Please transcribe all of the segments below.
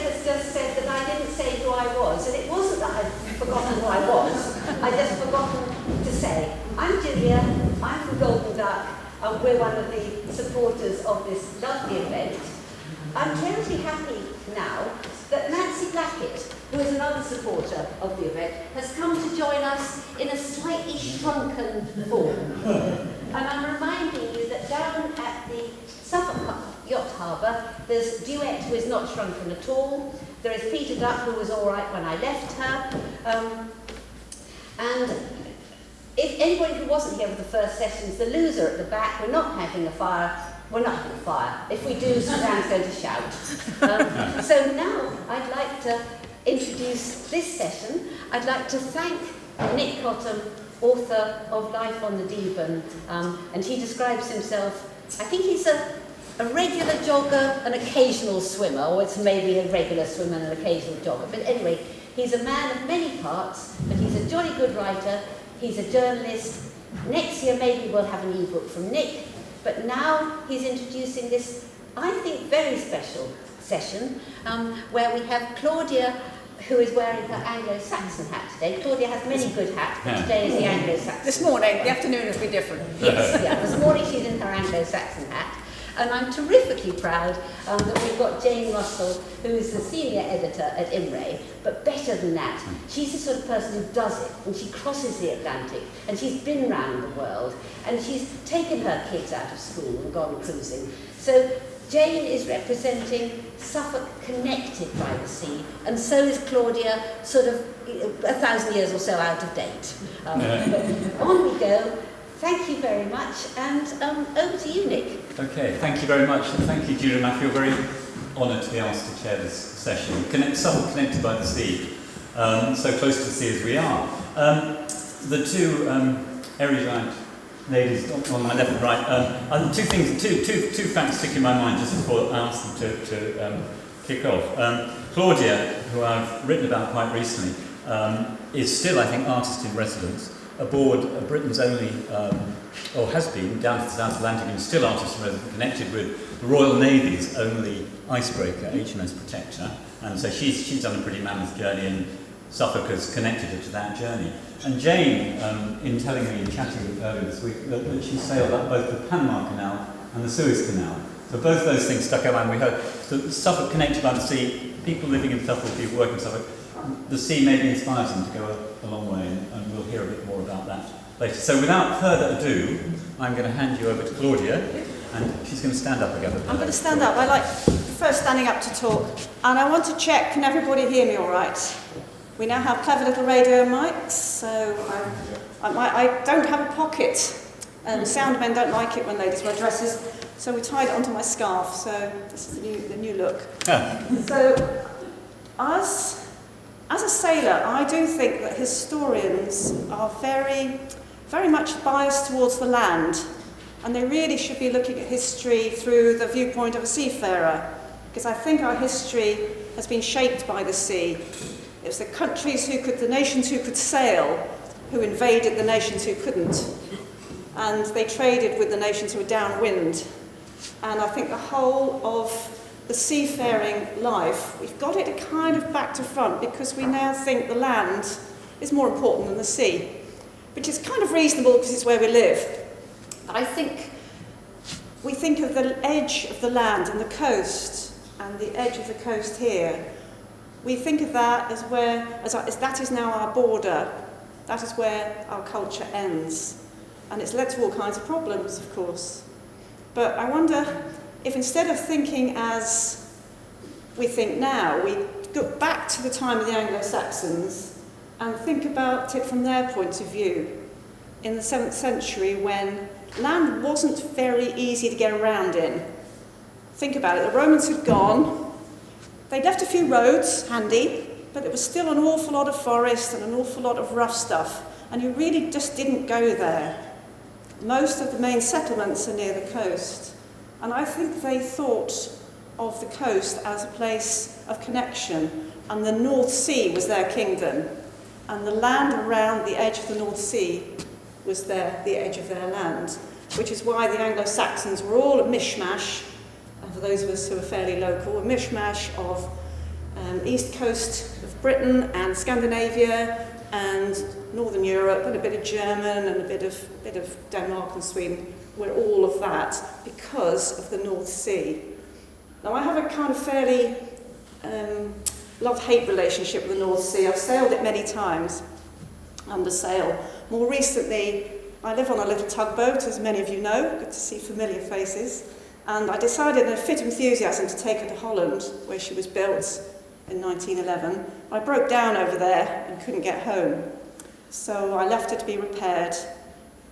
has just said that I didn't say who I was, and it wasn't that I'd forgotten who I was. I just forgotten to say, I'm Julia, I'm from Golden Duck, and we're one of the supporters of this lovely event. I'm terribly happy now that Nancy Blackett, who is another supporter of the event, has come to join us in a slightly shrunken form. And I'm reminding you that down at the Suffolk Yacht Harbour, there's Duet, who is not shrunken at all. There is Peter Duck, who was all right when I left her. And if anybody who wasn't here for the first sessions, the loser at the back, we're not having a fire. We're not having a fire. If we do, Suzanne's going to shout. So now I'd like to introduce this session. I'd like to thank Nick Cottam, author of Life on the Deben, and he describes himself, I think he's a regular jogger, an occasional swimmer, or it's maybe a regular swimmer and an occasional jogger. But anyway, he's a man of many parts, but he's a jolly good writer, he's a journalist. Next year maybe we'll have an e-book from Nick, but now he's introducing this, I think, very special session, where we have Claudia, who is wearing her Anglo-Saxon hat today. Claudia has many good hats, but today is the Anglo-Saxon. This morning, the afternoon has been different. Yes, yeah, this morning she's in her Anglo-Saxon hat. And I'm terrifically proud that we've got Jane Russell, who is the senior editor at IMRE, but better than that, she's the sort of person who does it, and she crosses the Atlantic, and she's been round the world, and she's taken her kids out of school and gone cruising. So Jane is representing Suffolk connected by the sea, and so is Claudia, sort of 1,000 years or so out of date. But on we go. Thank you very much, and over to you, Nick. Okay, thank you very much, and thank you, Julia. I feel very honoured to be asked to chair this session. Suffolk connected by the sea, so close to the sea as we are. The two erudite ladies on my left and right, two things, two facts stick in my mind just before I ask them to kick off. Claudia, who I've written about quite recently, is still, I think, artist in residence aboard Britain's only, or has been, down to the South Atlantic, and still artist in residence, connected with the Royal Navy's only icebreaker, HMS Protector, and so she's done a pretty mammoth journey, and Suffolk has connected her to that journey. And Jane, in telling me in chatting earlier this week, that she sailed up both the Panama Canal and the Suez Canal. So both those things stuck out, and we heard that Suffolk connected by the sea, people living in Suffolk, people working in Suffolk, the sea maybe inspires them to go a long way, and we'll hear a bit more about that later. So without further ado, I'm going to hand you over to Claudia, and she's going to stand up again. I'm going to stand up. I like first standing up to talk, and I want to check, can everybody hear me all right? We now have clever little radio mics, so I don't have a pocket. Sound men don't like it when ladies wear dresses, so we tied it onto my scarf, so this is the new look. So, as a sailor, I do think that historians are very, very much biased towards the land, and they really should be looking at history through the viewpoint of a seafarer, because I think our history has been shaped by the sea. It was the nations who could sail, who invaded the nations who couldn't, and they traded with the nations who were downwind. And I think the whole of the seafaring life, we've got it kind of back to front because we now think the land is more important than the sea, which is kind of reasonable because it's where we live. But I think we think of the edge of the land and the coast, and the edge of the coast here. We think of that as that is now our border, that is where our culture ends. And it's led to all kinds of problems, of course. But I wonder if instead of thinking as we think now, we go back to the time of the Anglo-Saxons and think about it from their point of view in the 7th century when land wasn't very easy to get around in. Think about it, the Romans had gone, they'd left a few roads handy, but it was still an awful lot of forest and an awful lot of rough stuff, and you really just didn't go there. Most of the main settlements are near the coast, and I think they thought of the coast as a place of connection, and the North Sea was their kingdom, and the land around the edge of the North Sea was the edge of their land, which is why the Anglo-Saxons were all a mishmash, and for those of us who are fairly local, a mishmash of east coast of Britain and Scandinavia and Northern Europe and a bit of German and a bit of Denmark and Sweden. We're all of that because of the North Sea. Now I have a kind of fairly love-hate relationship with the North Sea. I've sailed it many times under sail. More recently, I live on a little tugboat, as many of you know. Good to see familiar faces. And I decided in a fit enthusiasm to take her to Holland, where she was built in 1911. I broke down over there and couldn't get home. So I left her to be repaired,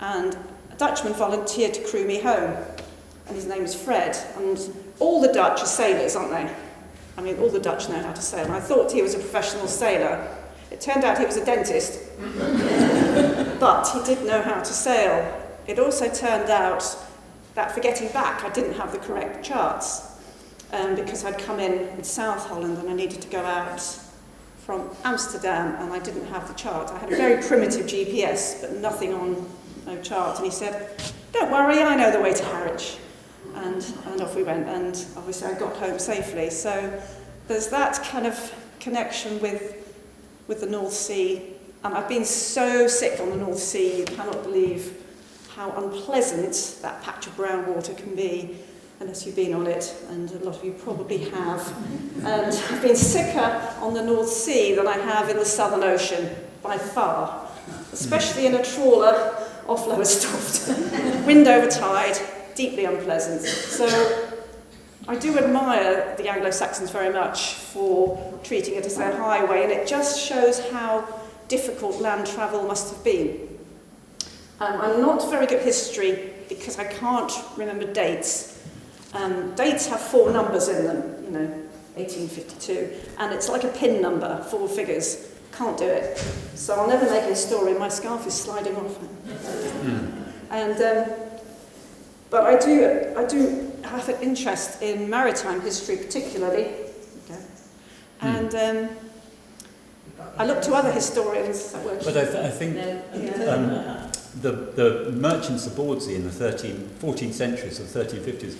and a Dutchman volunteered to crew me home. And his name was Fred. And all the Dutch are sailors, aren't they? I mean, all the Dutch know how to sail. And I thought he was a professional sailor. It turned out he was a dentist. But he did know how to sail. It also turned out that for getting back, I didn't have the correct charts. Because I'd come in South Holland and I needed to go out from Amsterdam and I didn't have the chart. I had a very primitive GPS, but nothing on, no chart. And he said, "Don't worry, I know the way to Harwich." And off we went, and obviously I got home safely. So there's that kind of connection with the North Sea. And I've been so sick on the North Sea, you cannot believe how unpleasant that patch of brown water can be, unless you've been on it, and a lot of you probably have. And I've been sicker on the North Sea than I have in the Southern Ocean, by far, especially in a trawler off Lowestoft. Wind over tide, deeply unpleasant. So I do admire the Anglo-Saxons very much for treating it as their highway, and it just shows how difficult land travel must have been. I'm not very good at history because I can't remember dates. Dates have 4 numbers in them, 1852, and it's like a pin number, 4 figures. Can't do it. So I'll never make a historian. My scarf is sliding off. But I do have an interest in maritime history particularly. Okay. And I look to other historians. But I think the merchants aboard sea in the 14th centuries or 1350s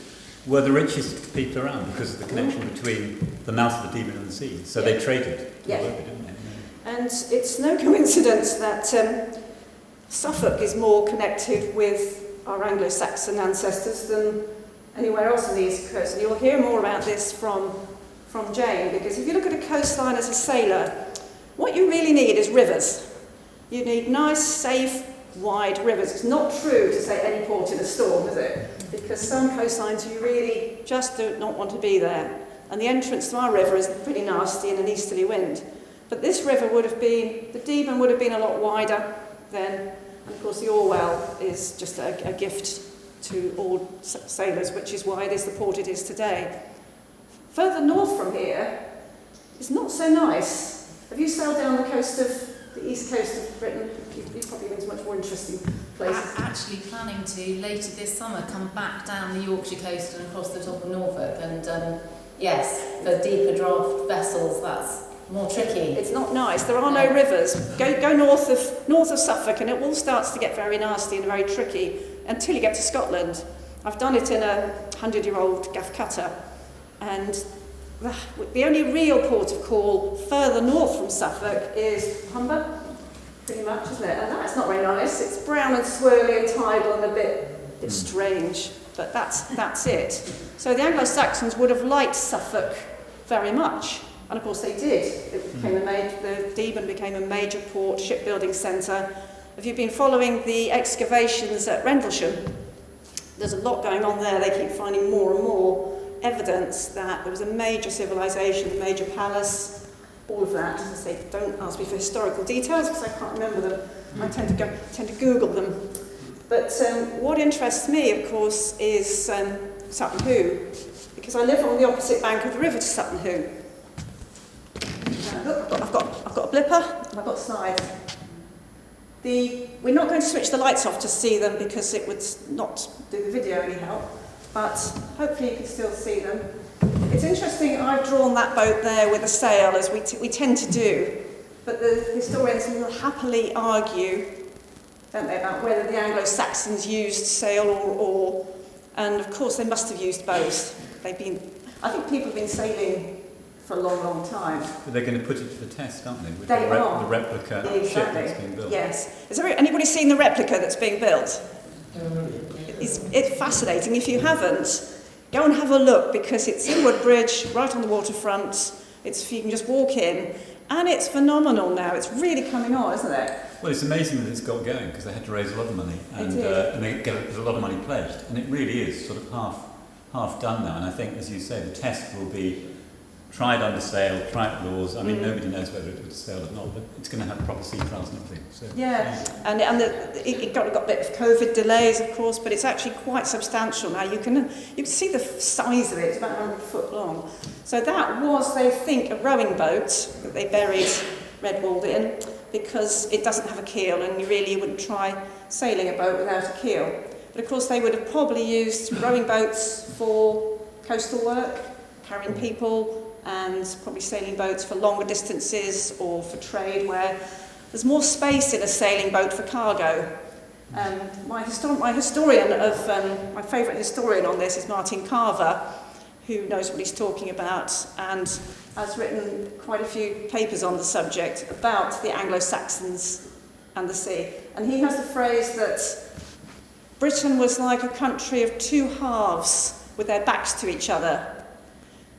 were the richest people around because of the connection between the mouth of the Deben and the sea. So they traded. Yeah. Didn't they? And it's no coincidence that Suffolk is more connected with our Anglo-Saxon ancestors than anywhere else on the East Coast. And you'll hear more about this from Jane, because if you look at a coastline as a sailor, what you really need is rivers. You need nice, safe, wide rivers. It's not true to say any port in a storm, is it? Because some coastlines you really just do not want to be there. And the entrance to our river is pretty nasty in an easterly wind. But this river would have been, the Deben would have been a lot wider then. And of course the Orwell is just a gift to all sailors, which is why it is the port it is today. Further north from here, it's not so nice. Have you sailed down the coast of the east coast of Britain? You've probably been to much more interesting places. Actually planning to later this summer come back down the Yorkshire coast and across the top of Norfolk, and yes, for deeper draft vessels that's more tricky. It's not nice. There are no rivers. Go north of Suffolk and it all starts to get very nasty and very tricky until you get to Scotland. I've done it in a 100-year-old gaff cutter, and the only real port of call further north from Suffolk is Humber, pretty much, isn't it? And that's not very nice. It's brown and swirly and tidal and a bit strange, but that's it. So the Anglo-Saxons would have liked Suffolk very much. And of course they did. It became the Deben became a major port, shipbuilding centre. Have you been following the excavations at Rendlesham? There's a lot going on there. They keep finding more and more evidence that there was a major civilization, a major palace, all of that. As I say, don't ask me for historical details because I can't remember them. I tend to Google them. But what interests me, of course, is Sutton Hoo, because I live on the opposite bank of the river to Sutton Hoo. Look, I've got a blipper and I've got slides. We're not going to switch the lights off to see them because it would not do the video any help, but hopefully you can still see them. It's interesting, I've drawn that boat there with a sail, as we tend to do, but the historians will happily argue, don't they, about whether the Anglo-Saxons used sail or oar, and of course they must have used both. I think people have been sailing for a long, long time. But they're going to put it to the test, aren't they? With They are. the replica ship that's being built. Yes. Has anybody seen the replica that's being built? It's fascinating. If you haven't, go and have a look, because it's in Woodbridge, right on the waterfront. You can just walk in, and it's phenomenal now. It's really coming on, isn't it? Well, it's amazing that it's got going, because they had to raise a lot of money, and they get a lot of money pledged, and it really is sort of half done now. And I think, as you say, the test will be tried under sail, tried at Laws. I mean, nobody knows whether it would sail or not, but it's going to have proper sea trials and everything. So, and it got a bit of COVID delays, of course, but it's actually quite substantial now. You can see the size of it. It's about 100 foot long. So that was, they think, a rowing boat that they buried Redwald in, because it doesn't have a keel, and you really wouldn't try sailing a boat without a keel. But of course, they would have probably used rowing boats for coastal work, carrying people, and probably sailing boats for longer distances or for trade, where there's more space in a sailing boat for cargo. My favourite historian on this is Martin Carver, who knows what he's talking about, and has written quite a few papers on the subject about the Anglo-Saxons and the sea. And he has the phrase that Britain was like a country of two halves with their backs to each other,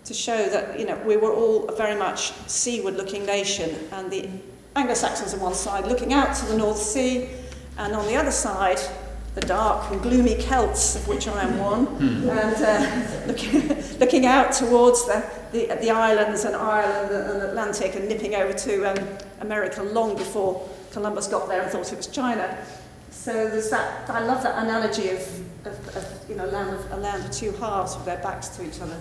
to show that, we were all a very much seaward-looking nation, and the Anglo-Saxons on one side looking out to the North Sea, and on the other side, the dark and gloomy Celts, of which I am one, and looking out towards the islands and Ireland and the Atlantic, and nipping over to America long before Columbus got there and thought it was China. So there's that. I love that analogy of a land of two halves with their backs to each other.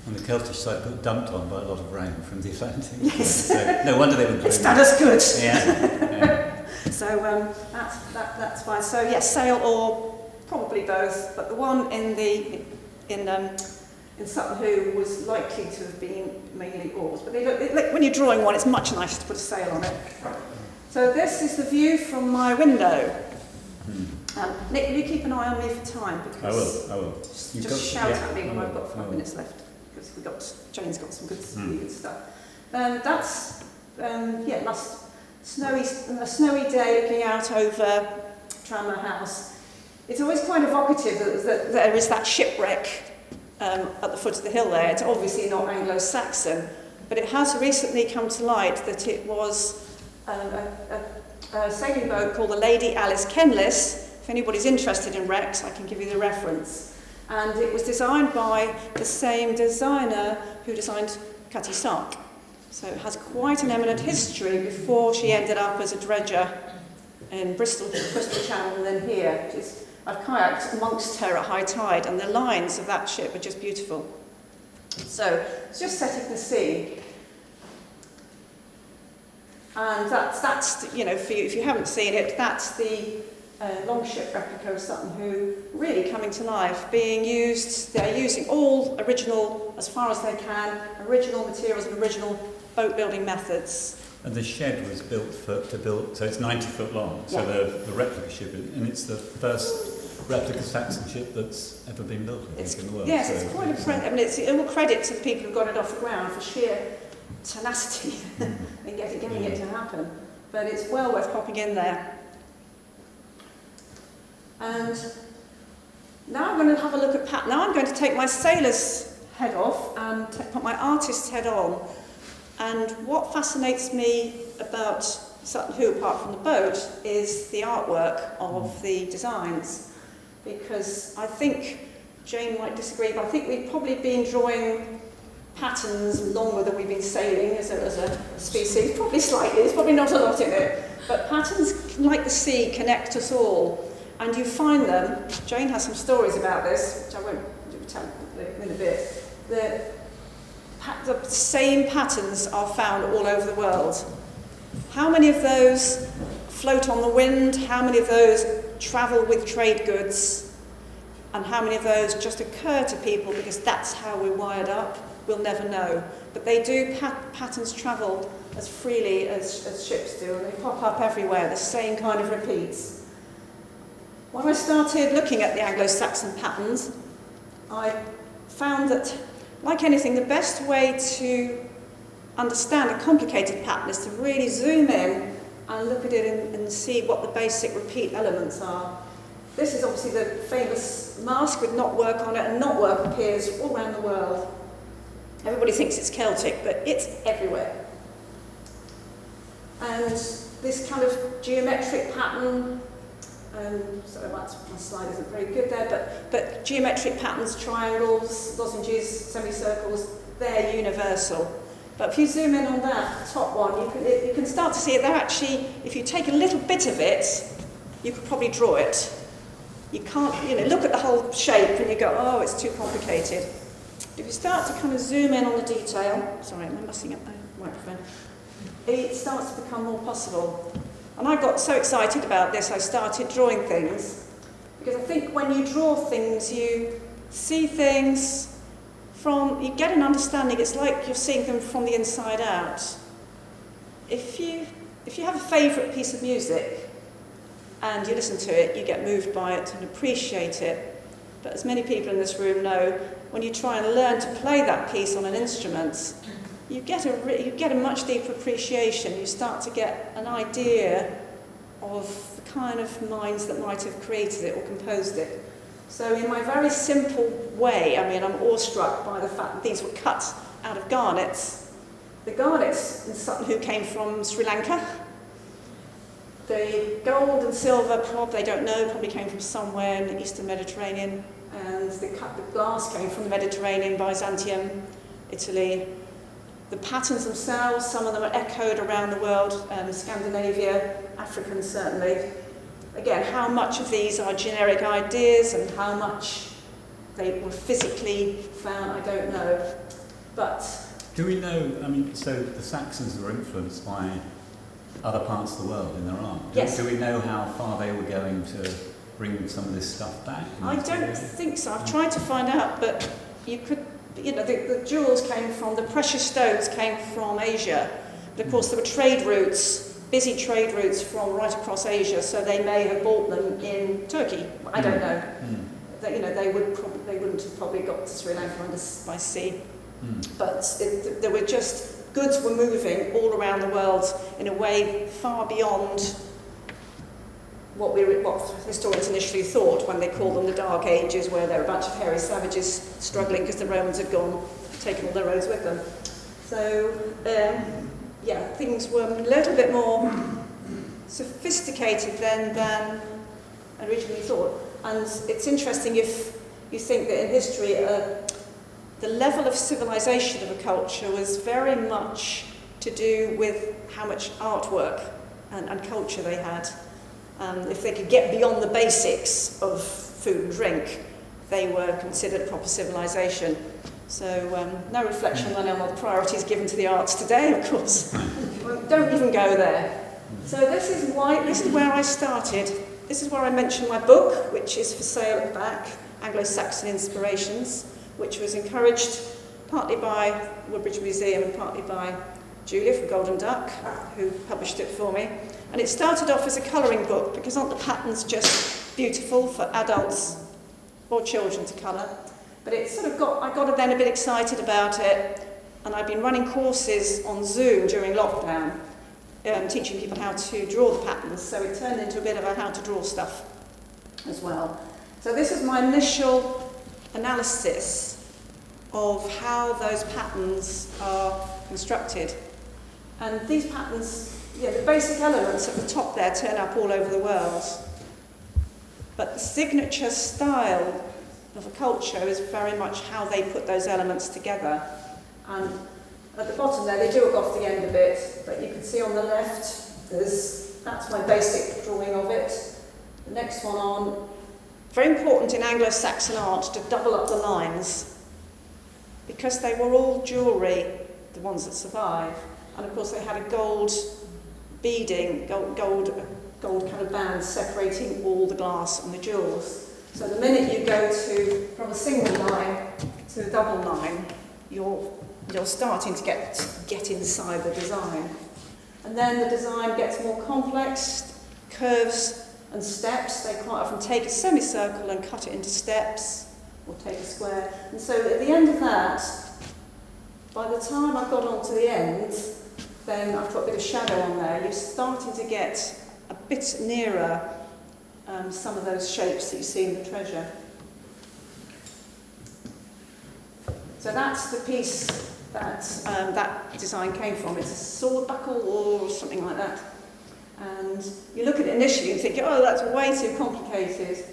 And the Celtish side got dumped on by a lot of rain from the Atlantic. Yes. So, no wonder they were gloomy. It's done us good. Yeah. So that's fine. So yes, sail or probably both, but the one in Sutton Hoo was likely to have been mainly oars. But when you're drawing one, it's much nicer to put a sail on it. So this is the view from my window. Nick, will you keep an eye on me for time? Because I will. Just shout at me when I've got 5 minutes left, because Jane's got some really good stuff. That's a snowy day looking out over Tranmere House. It's always quite evocative that there is that shipwreck at the foot of the hill there. It's obviously not Anglo-Saxon, but it has recently come to light that it was a sailing boat called the Lady Alice Kenlis. If anybody's interested in wrecks, I can give you the reference. And it was designed by the same designer who designed Cutty Sark. So it has quite an eminent history before she ended up as a dredger in Bristol Channel and then here. I've kayaked amongst her at high tide, and the lines of that ship are just beautiful. So it's just setting the scene. And that's for you, if you haven't seen it, that's the longship replica of Sutton Hoo really coming to life, being used. They're using all original, as far as they can, original materials and original boat building methods. And the shed was built so it's 90 foot long. So the replica ship, and it's the first replica Saxon ship that's ever been built, I think, in the world. Yes, so it's quite impressive. It's all credit to the people who got it off the ground for sheer tenacity in getting it to happen. But it's well worth popping in there. And now I'm going to have a look at Now I'm going to take my sailor's head off and put my artist's head on. And what fascinates me about Sutton Hoo, apart from the boat, is the artwork of the designs. Because I think, Jane might disagree, but I think we've probably been drawing patterns longer than we've been sailing as a species. Probably slightly, there's probably not a lot in it. But patterns, like the sea, connect us all. And you find them, Jane has some stories about this, which I won't tell in a bit. The same patterns are found all over the world. How many of those float on the wind? How many of those travel with trade goods? And how many of those just occur to people because that's how we're wired up? We'll never know. But they do, patterns travel as freely as ships do, and they pop up everywhere, the same kind of repeats. When I started looking at the Anglo-Saxon patterns, I found that, like anything, the best way to understand a complicated pattern is to really zoom in and look at it and see what the basic repeat elements are. This is obviously the famous mask with knotwork on it, and knotwork appears all around the world. Everybody thinks it's Celtic, but it's everywhere. And this kind of geometric pattern, sorry, my slide isn't very good there, but geometric patterns, triangles, lozenges, semicircles, they're universal. But if you zoom in on that top one, you can start to see it. They're actually, if you take a little bit of it, you could probably draw it. You can't, look at the whole shape and you go, oh, it's too complicated. If you start to kind of zoom in on the detail, sorry, am I messing up my microphone? It starts to become more possible. And I got so excited about this, I started drawing things. Because I think when you draw things, you see things you get an understanding. It's like you're seeing them from the inside out. If you have a favourite piece of music and you listen to it, you get moved by it and appreciate it. But as many people in this room know, when you try and learn to play that piece on an instrument, you get a much deeper appreciation. You start to get an idea of the kind of minds that might have created it or composed it. So in my very simple way, I'm awestruck by the fact that these were cut out of garnets. The garnets in Sutton who came from Sri Lanka. The gold and silver, they don't know, probably came from somewhere in the Eastern Mediterranean. And the glass came from the Mediterranean, Byzantium, Italy. The patterns themselves, some of them are echoed around the world, Scandinavia, African certainly. Again, how much of these are generic ideas and how much they were physically found, I don't know. But do we know, so the Saxons were influenced by other parts of the world in their art. Yes. Do we know how far they were going to bring some of this stuff back? I don't think so. I've tried to find out, but you could, the jewels came from, the precious stones came from Asia. But of course, there were trade routes, busy trade routes from right across Asia, so they may have bought them in Turkey. I don't know. They wouldn't have probably got to Sri Lanka by sea. But there were just, goods were moving all around the world in a way far beyond what historians initially thought when they called them the Dark Ages, where there were a bunch of hairy savages struggling because the Romans had taken all their roads with them. So, things were a little bit more sophisticated than originally thought. And it's interesting if you think that in history, the level of civilization of a culture was very much to do with how much artwork and culture they had. If they could get beyond the basics of food and drink, they were considered proper civilization. So no reflection on the priorities given to the arts today, of course. Don't even go there. So this is where I started. This is where I mentioned my book, which is for sale at the back, Anglo-Saxon Inspirations, which was encouraged partly by Woodbridge Museum and partly by Julia from Golden Duck, who published it for me. And it started off as a colouring book, because aren't the patterns just beautiful for adults or children to colour? But it sort of I got then a bit excited about it, and I've been running courses on Zoom during lockdown, teaching people how to draw the patterns, so it turned into a bit of a how to draw stuff as well. So this is my initial analysis of how those patterns are constructed. And these patterns, the basic elements at the top there turn up all over the world. But the signature style of a culture is very much how they put those elements together. And at the bottom there, they do go off the end a bit, but you can see on the left, that's my basic drawing of it. The next one on, very important in Anglo-Saxon art to double up the lines, because they were all jewellery, the ones that survive. And of course they had a gold beading, gold kind of band separating all the glass and the jewels. So the minute you go from a single line to a double line, you're starting to get inside the design. And then the design gets more complex, curves and steps. They quite often take a semicircle and cut it into steps, or take a square. And so at the end of that, By the time I got on to the end, then I put a bit of shadow on there. You're starting to get a bit nearer some of those shapes that you see in the treasure. So that's the piece that that design came from. It's a sword buckle or something like that. And you look at it initially and think, oh, that's way too complicated.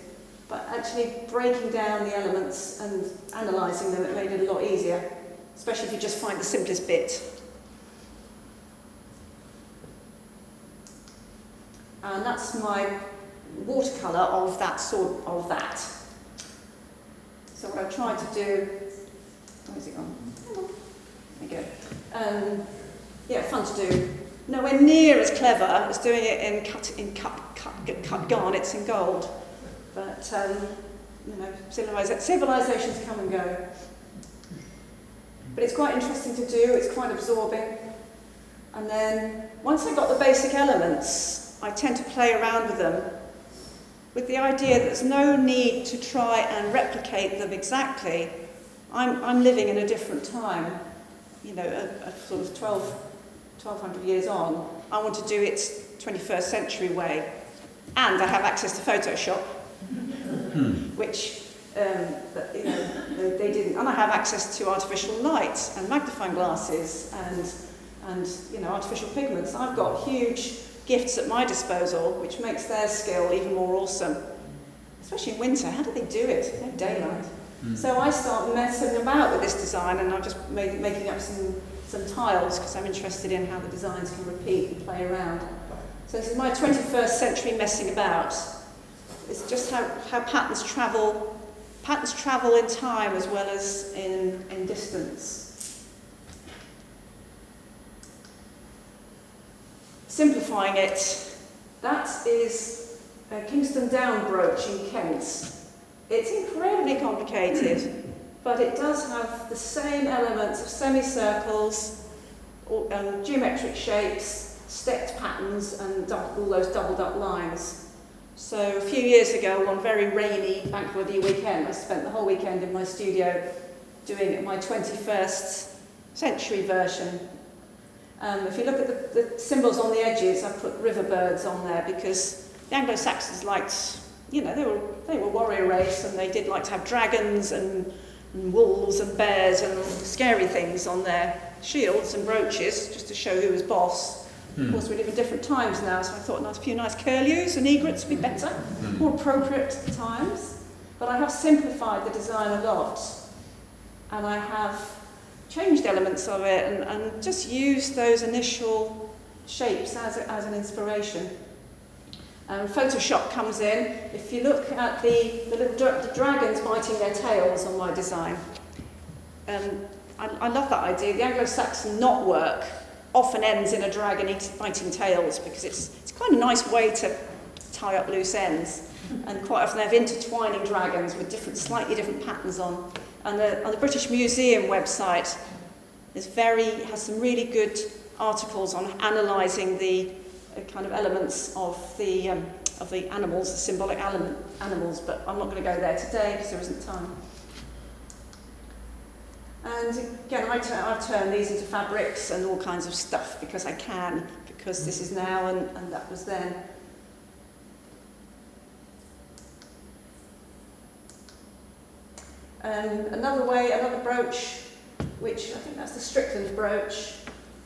But actually breaking down the elements and analysing them, it made it a lot easier, especially if you just find the simplest bit. And that's my watercolour of that sort of that. So what I've tried to do, where's it gone? There you go. Yeah, fun to do. Nowhere near as clever as doing it in cut garnets in gold. But, you know, civilizations come and go. But it's quite interesting to do, it's quite absorbing. And then, once I got the basic elements, I tend to play around with them with the idea that there's no need to try and replicate them exactly. I'm living in a different time, you know, a sort of 1200 years on. I want to do it 21st century way. And I have access to Photoshop, which you know, they didn't. And I have access to artificial light and magnifying glasses and you know, artificial pigments. I've got huge gifts at my disposal, which makes their skill even more awesome. Especially in winter, how do they do it? No daylight. So I start messing about with this design, and I'm just making up some tiles because I'm interested in how the designs can repeat and play around. So this is my 21st century messing about. It's just how patterns travel in time as well as in distance. Simplifying it, that is a Kingston Down brooch in Kent. It's incredibly complicated, but it does have the same elements of semicircles, geometric shapes, stepped patterns, and all those doubled up lines. So a few years ago, on a very rainy bank holiday weekend, I spent the whole weekend in my studio doing my 21st century version. If you look at the symbols on the edges, I've put river birds on there because the Anglo-Saxons liked, you know, they were a warrior race, and they did like to have dragons and wolves and bears and scary things on their shields and brooches, just to show who was boss. Of course, we live in different times now, so I thought a few nice curlews and egrets would be better, more appropriate times. But I have simplified the design a lot, and I have changed elements of it and just used those initial shapes as an inspiration. Photoshop comes in. If you look at the dragons biting their tails on my design, I love that idea. The Anglo-Saxon knotwork often ends in a dragon biting tails because it's quite a nice way to tie up loose ends. And quite often they have intertwining dragons with slightly different patterns on. And the British Museum website has some really good articles on analysing the kind of elements of the animals, the symbolic animals, but I'm not going to go there today because there isn't time. And again, I've turned these into fabrics and all kinds of stuff because I can, because this is now and that was then. Another brooch, which I think that's the Strickland brooch.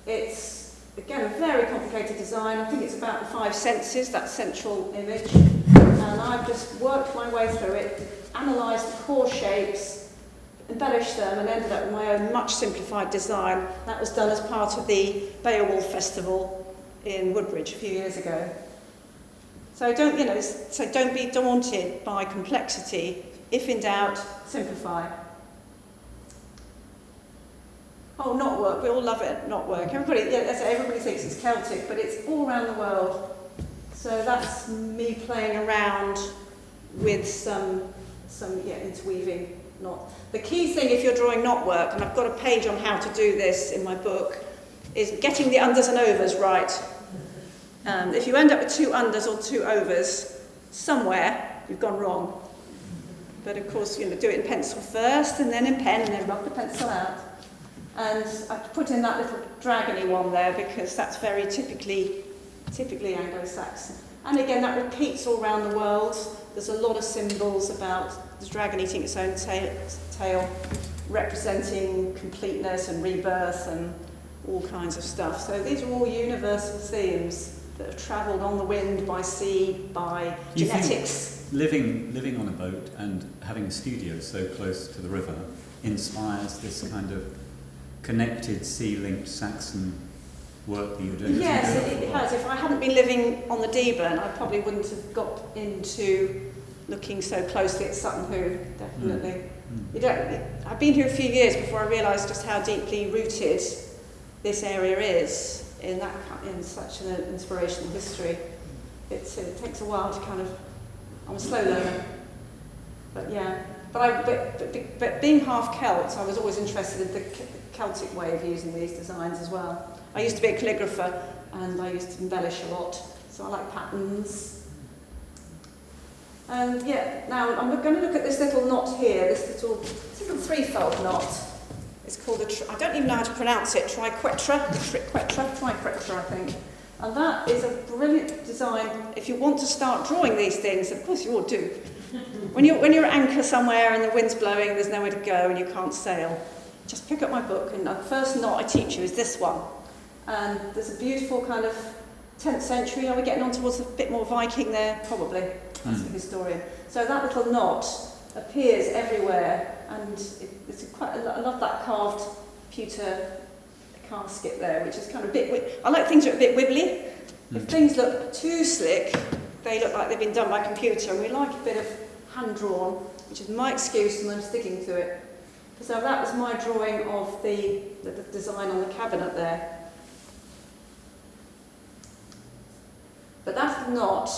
It's, again, a very complicated design. I think it's about the 5 senses, that central image. And I've just worked my way through it, analysed the core shapes, embellished them, and ended up with my own much simplified design. That was done as part of the Beowulf Festival in Woodbridge a few years ago. So don't be daunted by complexity. If in doubt, simplify. Oh, knotwork, we all love it, knotwork. Everybody thinks it's Celtic, but it's all around the world. So that's me playing around with some interweaving knot. The key thing if you're drawing knotwork, and I've got a page on how to do this in my book, is getting the unders and overs right. If you end up with 2 unders or 2 overs, somewhere you've gone wrong. But of course, do it in pencil first, and then in pen, and then rub the pencil out. And I've put in that little dragony one there because that's very typically Anglo-Saxon. And again, that repeats all around the world. There's a lot of symbols about the dragon eating its own tail, representing completeness and rebirth and all kinds of stuff. So these are all universal themes that have travelled on the wind, by sea, by genetics. Living on a boat and having a studio so close to the river inspires this kind of connected, sea-linked Saxon work that you're doing. Yes, it has. If I hadn't been living on the Deben, I probably wouldn't have got into looking so closely at Sutton Hoo, definitely. You don't, I've been here a few years before I realised just how deeply rooted this area is in such an inspirational history. It takes a while to kind of, I'm a slow learner, but yeah. But being half Celt, I was always interested in the Celtic way of using these designs as well. I used to be a calligrapher and I used to embellish a lot, so I like patterns. And yeah, now I'm going to look at this little knot here, this little threefold knot. It's called I don't even know how to pronounce it, triquetra, I think. And that is a brilliant design if you want to start drawing these things. Of course you ought to. When you're at anchor somewhere and the wind's blowing and there's nowhere to go and you can't sail, just pick up my book, and the first knot I teach you is this one. And there's a beautiful kind of 10th century. Are we getting on towards a bit more Viking there? Probably, as a historian. So that little knot appears everywhere, and I love that carved pewter casket there, which is kind of a bit. I like things that are a bit wibbly. If things look too slick, they look like they've been done by computer, and we like a bit of hand drawn, which is my excuse, and I'm sticking to it. So that was my drawing of the design on the cabinet there. But that knot,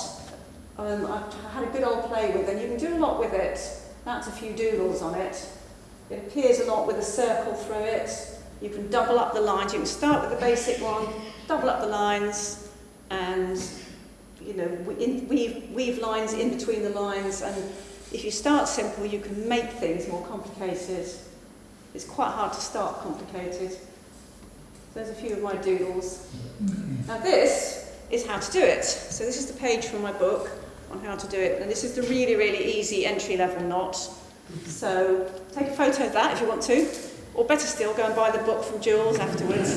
I've had a good old play with, and you can do a lot with it. That's a few doodles on it. It appears a lot with a circle through it. You can double up the lines. You can start with the basic one, double up the lines, and weave lines in between the lines. And if you start simple, you can make things more complicated. It's quite hard to start complicated. There's a few of my doodles. Now this is how to do it. So this is the page from my book on how to do it, and this is the really, really easy entry-level knot. So take a photo of that if you want to, or better still, go and buy the book from Jules afterwards.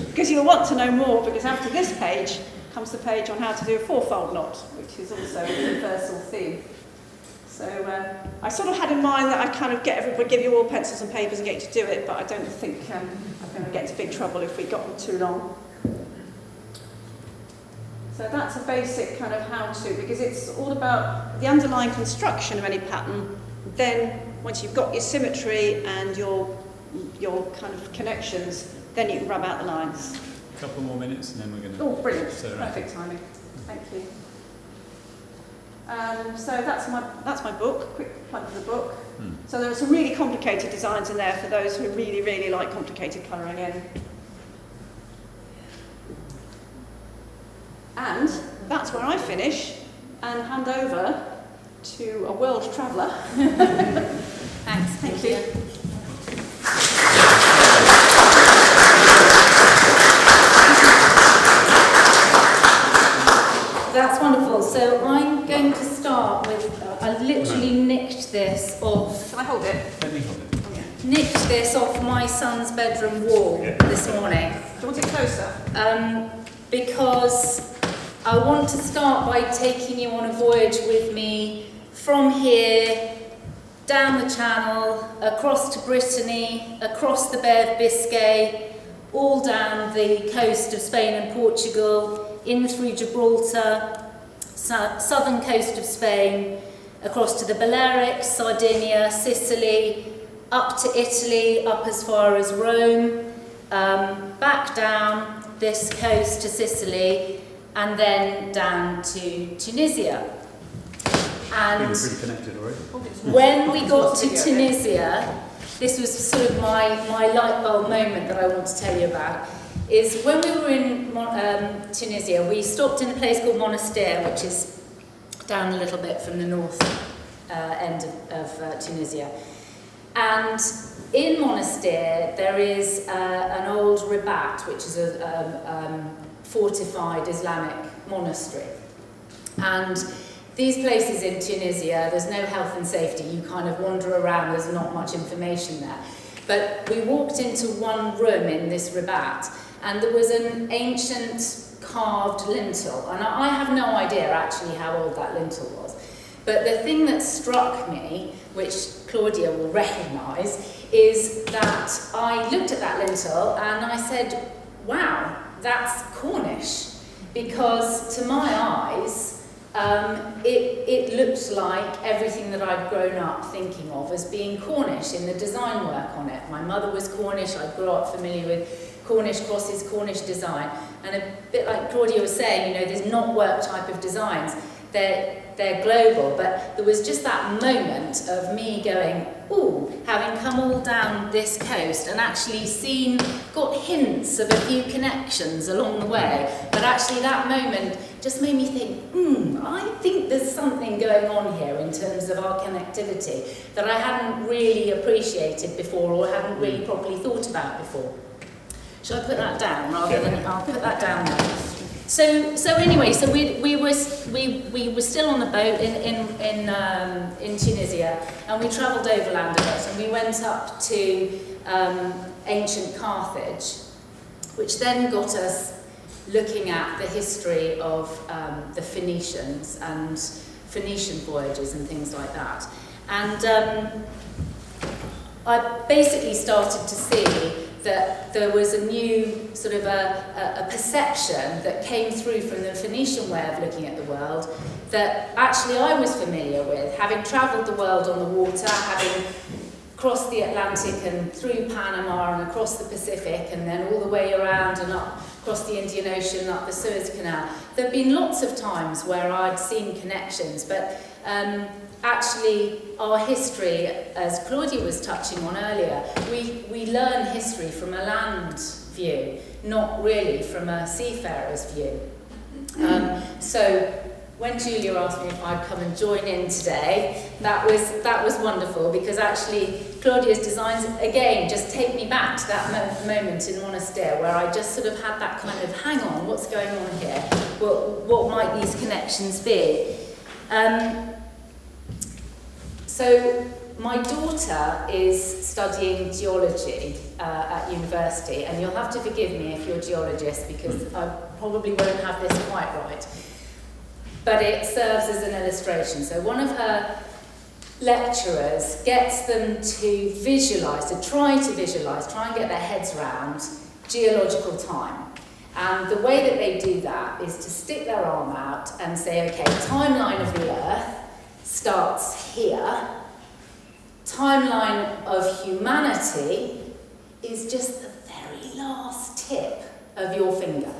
Because you'll want to know more, because after this page comes the page on how to do a fourfold knot, which is also a universal theme. So I sort of had in mind that I'd kind of give you all pencils and papers and get you to do it, but I don't think I'm going to get into big trouble if we got them too long. So that's a basic kind of how-to, because it's all about the underlying construction of any pattern. Then, once you've got your symmetry and your kind of connections, then you can rub out the lines. A couple more minutes and then we're going to... Oh, brilliant. Perfect timing. Thank you. So that's my book, quick plug for the book. So there are some really complicated designs in there for those who really, really like complicated colouring in. And that's where I finish and hand over to a world traveller. Thanks. Thank you. That's wonderful. So I'm going to start with, I literally nicked this off. Can I hold it? Let me hold it. Nicked this off my son's bedroom wall this morning. Do you want it closer? Because I want to start by taking you on a voyage with me from here, down the Channel, across to Brittany, across the Bay of Biscay, all down the coast of Spain and Portugal, in through Gibraltar, southern coast of Spain, across to the Balearics, Sardinia, Sicily, up to Italy, up as far as Rome, back down this coast to Sicily, and then down to Tunisia. And We're pretty connected already. when we got to Tunisia, this was sort of my light bulb moment that I want to tell you about, is when we were in Tunisia, we stopped in a place called Monastir, which is down a little bit from the north end of Tunisia. And in Monastir, there is an old ribat, which is a fortified Islamic monastery. And these places in Tunisia, there's no health and safety. You kind of wander around, there's not much information there. But we walked into one room in this ribat, and there was an ancient carved lintel. And I have no idea actually how old that lintel was. But the thing that struck me, which Claudia will recognise, is that I looked at that lintel and I said, wow, that's Cornish. Because to my eyes, it looked like everything that I'd grown up thinking of as being Cornish in the design work on it. My mother was Cornish, I grew up familiar with Cornish crosses, Cornish design. And a bit like Claudia was saying, you know, there's not work type of designs. They're global, but there was just that moment of me going, ooh, having come all down this coast and actually got hints of a few connections along the way, but actually that moment just made me think, I think there's something going on here in terms of our connectivity that I hadn't really appreciated before or hadn't really properly thought about before. Shall I put that down rather than I'll put that down now. So anyway, so we were still on the boat in Tunisia, and we travelled overland a bit, and we went up to ancient Carthage, which then got us looking at the history of the Phoenicians and Phoenician voyages and things like that. And I basically started to see that there was a new sort of a perception that came through from the Phoenician way of looking at the world that actually I was familiar with, having travelled the world on the water, having crossed the Atlantic and through Panama and across the Pacific and then all the way around and up across the Indian Ocean, up the Suez Canal. There have been lots of times where I'd seen connections, but actually, our history, as Claudia was touching on earlier, we learn history from a land view, not really from a seafarer's view. So when Julia asked me if I'd come and join in today, that was wonderful, because actually Claudia's designs, again, just take me back to that moment in Monastir where I just sort of had that kind of, hang on, what's going on here? What might these connections be? So my daughter is studying geology at university, and you'll have to forgive me if you're geologists because I probably won't have this quite right. But it serves as an illustration. So one of her lecturers gets them to visualise, to try and get their heads around geological time. And the way that they do that is to stick their arm out and say, okay, timeline of the Earth starts here. Timeline of humanity is just the very last tip of your finger.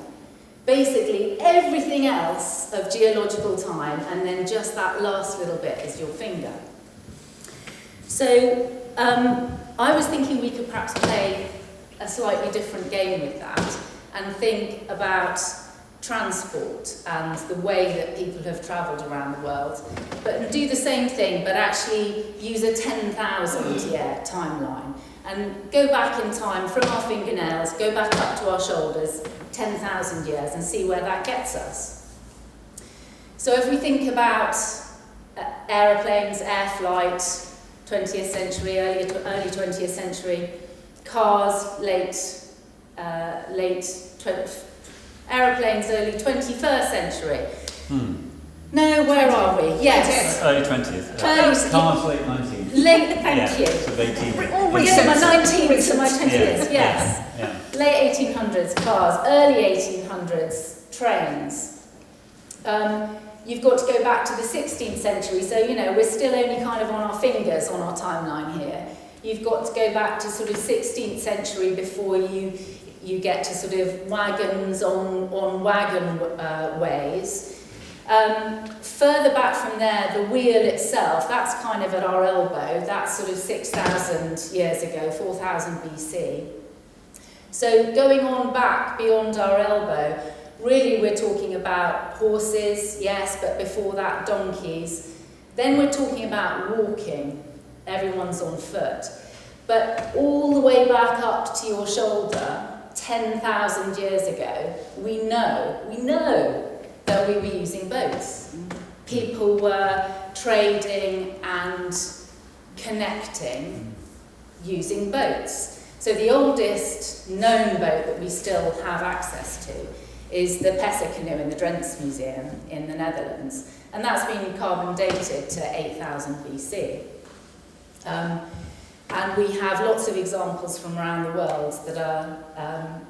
Basically, everything else of geological time, and then just that last little bit is your finger. So I was thinking we could perhaps play a slightly different game with that and think about transport and the way that people have travelled around the world, but do the same thing, but actually use a 10,000 year timeline and go back in time from our fingernails, go back up to our shoulders 10,000 years and see where that gets us. So if we think about aeroplanes, air flight, 20th century, early 20th century, cars, aeroplanes, early 21st century. No, where are we? Yes. Early 20th. Cars, late 19th. Thank you. So 18th. All recent. My 19th to my 20th, yes. Yeah. Late 1800s, cars. Early 1800s, trains. You've got to go back to the 16th century, so, you know, we're still only kind of on our fingers on our timeline here. You've got to go back to sort of 16th century before you get to sort of wagons on wagon ways. Further back from there, the wheel itself, that's kind of at our elbow. That's sort of 6,000 years ago, 4,000 BC. So going on back beyond our elbow, really we're talking about horses, yes, but before that, donkeys. Then we're talking about walking. Everyone's on foot. But all the way back up to your shoulder, 10,000 years ago, we know that we were using boats. People were trading and connecting using boats. So the oldest known boat that we still have access to is the Pesser canoe in the Drents Museum in the Netherlands. And that's been carbon dated to 8000 BC. And we have lots of examples from around the world that are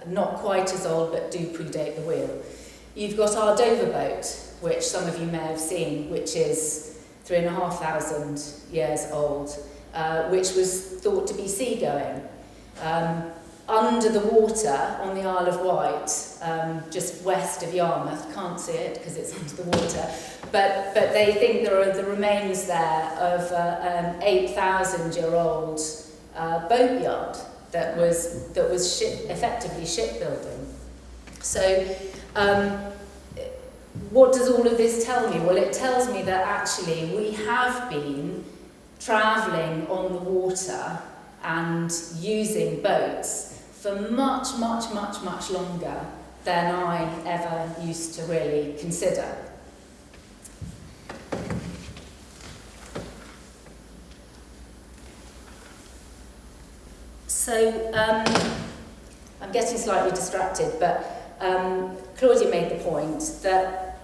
not quite as old but do predate the wheel. You've got our Dover boat, which some of you may have seen, which is 3,500 years old, which was thought to be seagoing. Under the water on the Isle of Wight, just west of Yarmouth, can't see it because it's under the water, but they think there are the remains there of an 8,000-year-old boatyard that was effectively shipbuilding. So what does all of this tell me? Well, it tells me that actually we have been travelling on the water and using boats for much longer than I ever used to really consider. So, I'm getting slightly distracted, but Claudia made the point that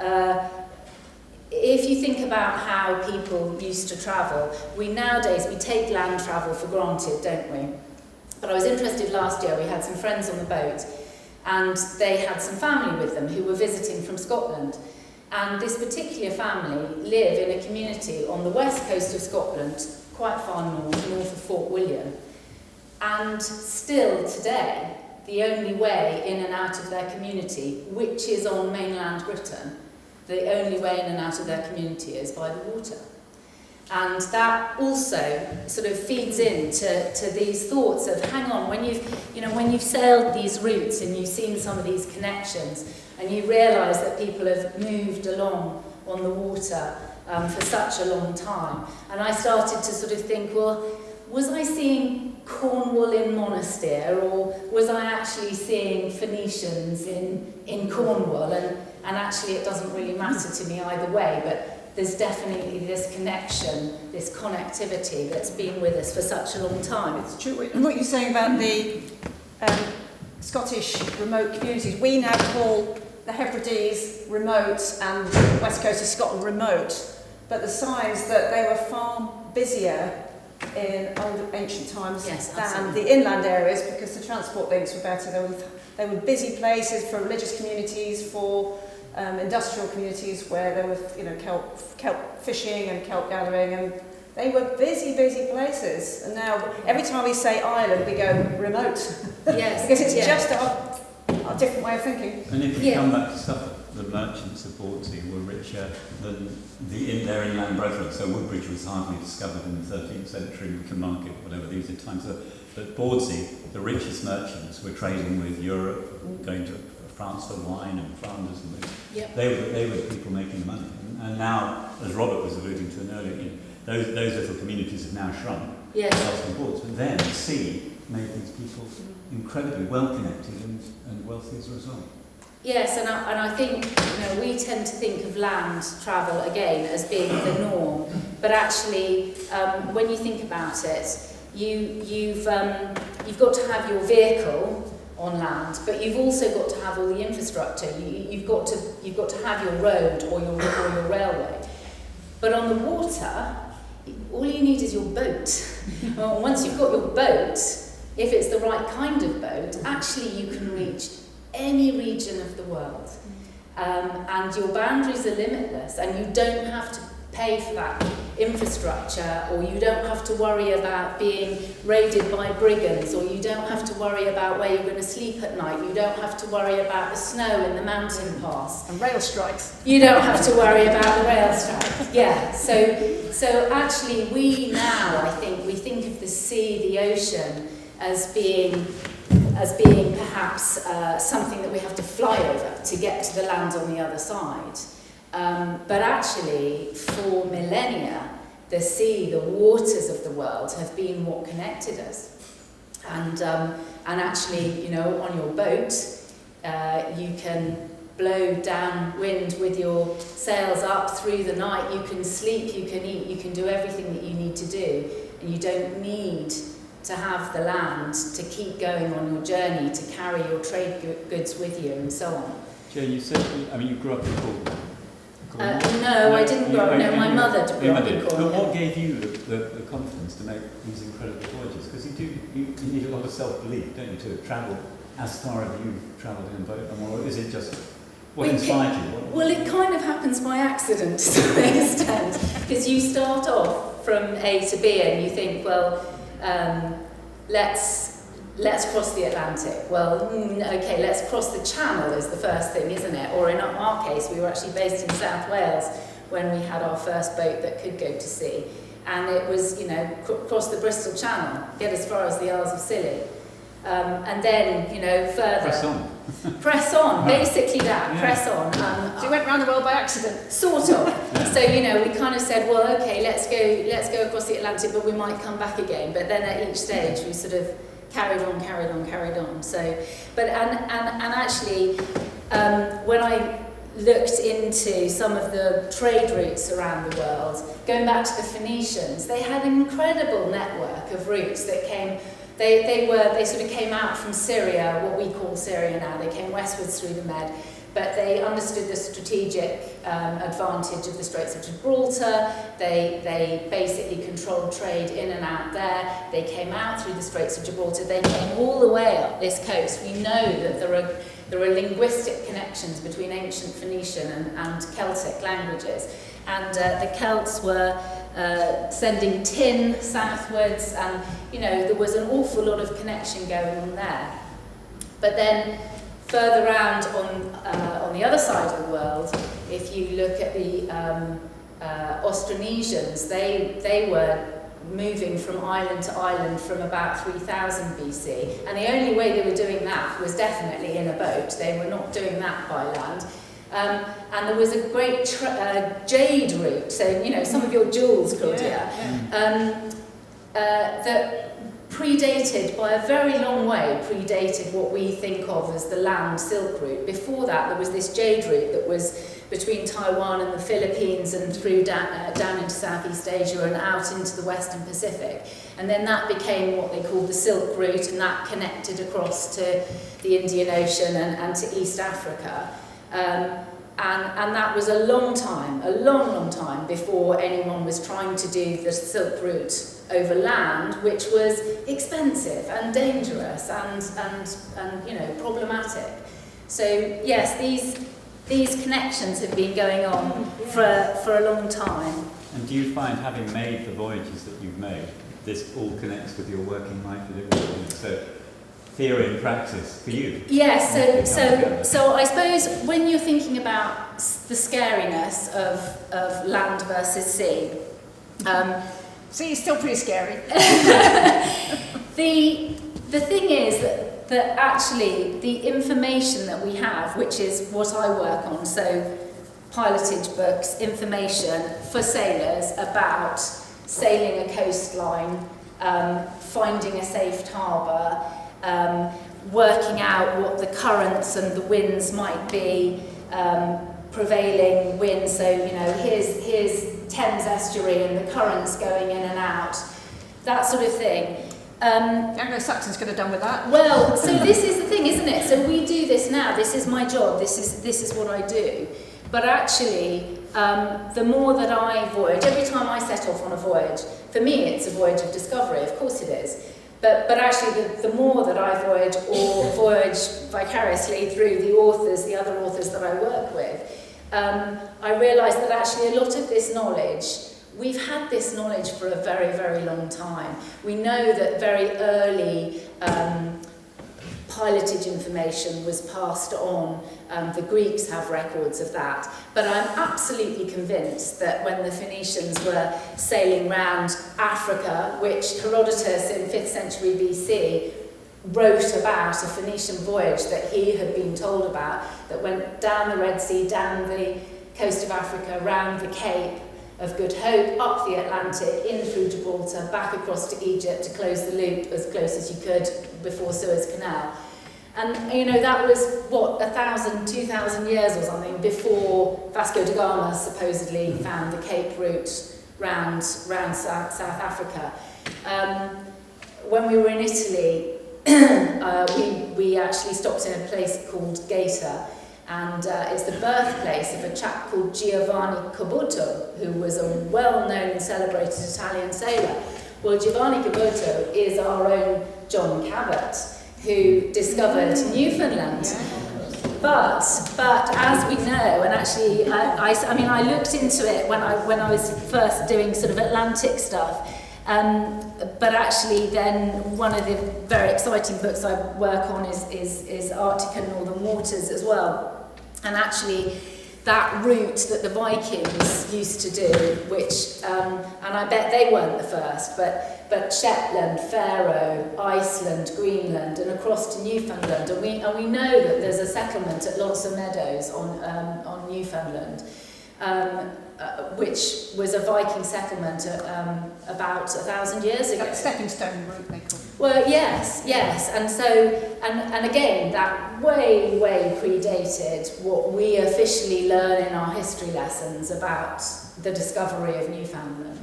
if you think about how people used to travel, nowadays we take land travel for granted, don't we? But I was interested last year, we had some friends on the boat and they had some family with them who were visiting from Scotland. And this particular family live in a community on the west coast of Scotland, quite far north of Fort William. And still today, the only way in and out of their community, which is on mainland Britain, the only way in and out of their community is by the water. And that also sort of feeds into these thoughts of, hang on, when you've sailed these routes and you've seen some of these connections and you realise that people have moved along on the water for such a long time. And I started to sort of think, well, was I seeing Cornwall in Monastir, or was I actually seeing Phoenicians in Cornwall? And actually it doesn't really matter to me either way, but there's definitely this connection, this connectivity that's been with us for such a long time. It's true. What you're saying about the Scottish remote communities, we now call the Hebrides remote and the west coast of Scotland remote, but the signs that they were far busier in ancient times than the inland areas because the transport links were better. They were busy places for religious communities, for industrial communities where there was, kelp fishing and kelp gathering, and they were busy places. And now every time we say island, we go remote. Yes, because it's just our different way of thinking. And if we come back to Suffolk, the merchants of Portsea were richer than their inland brethren. So Woodbridge was hardly discovered in the 13th century. We can mark it, whatever these are times. But Portsea, the richest merchants, were trading with Europe, going to France for wine and Flanders, and they were the people making the money. And now, as Robert was alluding to earlier, those little communities have now shrunk. Yes. Ports, but then the sea made these people incredibly well connected and wealthy as a result. Yes, and I think we tend to think of land travel again as being the norm, but actually, when you think about it, you've got to have your vehicle on land, but you've also got to have all the infrastructure. You've got to have your road or your railway. But on the water, all you need is your boat. Well, once you've got your boat, if it's the right kind of boat, actually you can reach any region of the world. And your boundaries are limitless, and you don't have to pay for that infrastructure, or you don't have to worry about being raided by brigands, or you don't have to worry about where you're going to sleep at night, you don't have to worry about the snow in the mountain pass. And rail strikes. You don't have to worry about the rail strikes. Yeah, so actually we now, I think, we think of the sea, the ocean, as being perhaps something that we have to fly over to get to the land on the other side. But actually, for millennia, the sea, the waters of the world have been what connected us. And actually, you know, on your boat, you can blow downwind with your sails up through the night. You can sleep, you can eat, you can do everything that you need to do. And you don't need to have the land to keep going on your journey, to carry your trade goods with you and so on. Jane, you said, I mean, you grew up in Cornwall. No, I didn't grow up. No, my mother grew up in Cornwall. But what gave you the confidence to make these incredible voyages? Because you need a lot of self-belief, don't you, to travel as far as you've travelled in a boat? Or is it just what inspired you? Well, it kind of happens by accident to some extent, because you start off from A to B and you think, well, let's cross the Atlantic. Well, okay, let's cross the Channel is the first thing, isn't it? Or in our case, we were actually based in South Wales when we had our first boat that could go to sea. And it was, you know, cross the Bristol Channel, get as far as the Isles of Scilly. And then, you know, further. Press on. Press on, basically that, press on. So you went around the world by accident? Sort of. Yeah. So, you know, we kind of said, well, okay, let's go across the Atlantic, but we might come back again. But then at each stage, we sort of carried on. So, but, and actually, when I looked into some of the trade routes around the world, going back to the Phoenicians, they had an incredible network of routes that came. They sort of came out from Syria, what we call Syria now. They came westwards through the Med, but they understood the strategic advantage of the Straits of Gibraltar. They basically controlled trade in and out there. They came out through the Straits of Gibraltar. They came all the way up this coast. We know that there are linguistic connections between ancient Phoenician and Celtic languages. And the Celts were sending tin southwards, and you know there was an awful lot of connection going on there. But then further round on the other side of the world, if you look at the Austronesians, they were moving from island to island from about 3000 BC, and the only way they were doing that was definitely in a boat. They were not doing that by land. And there was a great jade route, so, you know, some of your jewels, Claudia, that predated, by a very long way, predated what we think of as the land silk route. Before that, there was this jade route that was between Taiwan and the Philippines and through down into Southeast Asia and out into the Western Pacific. And then that became what they called the Silk Route, and that connected across to the Indian Ocean and to East Africa. And that was a long time before anyone was trying to do the Silk Route over land, which was expensive and dangerous and you know, problematic. So yes, these connections have been going on for a long time. And do you find, having made the voyages that you've made, this all connects with your working life? So theory and practice for you? Yes, so I suppose when you're thinking about the scariness of land versus sea, sea is still pretty scary. The thing is that actually the information that we have, which is what I work on, so pilotage books, information for sailors about sailing a coastline, finding a safe harbour, working out what the currents and the winds might be, prevailing winds, so, you know, here's Thames estuary and the currents going in and out, that sort of thing. Anglo-Saxons could have done with that. Well, so this is the thing, isn't it? So we do this now, this is my job, this is what I do. But actually, the more that I voyage, every time I set off on a voyage, for me it's a voyage of discovery, of course it is. But actually, the more that I voyage or voyage vicariously through the other authors that I work with, I realise that actually a lot of this knowledge, we've had this knowledge for a very, very long time. We know that very early pilotage information was passed on. The Greeks have records of that. But I'm absolutely convinced that when the Phoenicians were sailing round Africa, which Herodotus in 5th century BC wrote about a Phoenician voyage that he had been told about, that went down the Red Sea, down the coast of Africa, round the Cape, of Good Hope, up the Atlantic, in through Gibraltar, back across to Egypt to close the loop as close as you could before Suez Canal. And, you know, that was, what, 1,000, 2,000 years or something before Vasco da Gama supposedly found the Cape route round South Africa. When we were in Italy, we actually stopped in a place called Gaeta, and it's the birthplace of a chap called Giovanni Caboto, who was a well-known and celebrated Italian sailor. Well, Giovanni Caboto is our own John Cabot, who discovered Newfoundland. But as we know, and actually, I mean, I looked into it when I was first doing sort of Atlantic stuff. But actually, then one of the very exciting books I work on is Arctic and Northern Waters as well. And actually, that route that the Vikings used to do, which, and I bet they weren't the first, but Shetland, Faroe, Iceland, Greenland, and across to Newfoundland. And we know that there's a settlement at Lots of Meadows on Newfoundland, which was a Viking settlement about 1,000 years ago. That stepping stone route, they call it. Well, yes, and so, and again, that way predated what we officially learn in our history lessons about the discovery of Newfoundland.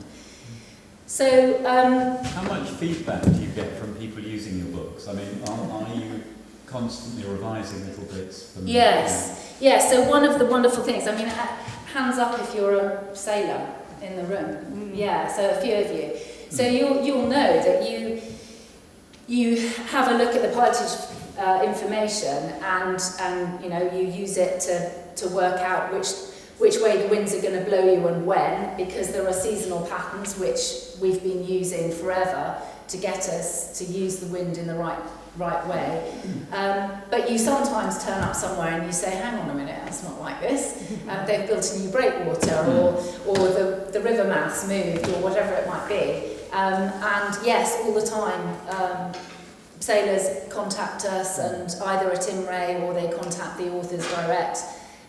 So, how much feedback do you get from people using your books? I mean, are you constantly revising little bits from? Yes. So one of the wonderful things, I mean, hands up if you're a sailor in the room. Yeah, so a few of you. So you'll know that you have a look at the pilotage information and you know, you use it to work out which way the winds are going to blow you and when, because there are seasonal patterns which we've been using forever to get us to use the wind in the right way. But you sometimes turn up somewhere and you say, hang on a minute, that's not like this. They've built a new breakwater, or the river mouth's moved, or whatever it might be. And yes, all the time, sailors contact us, and either at IMRE or they contact the authors direct,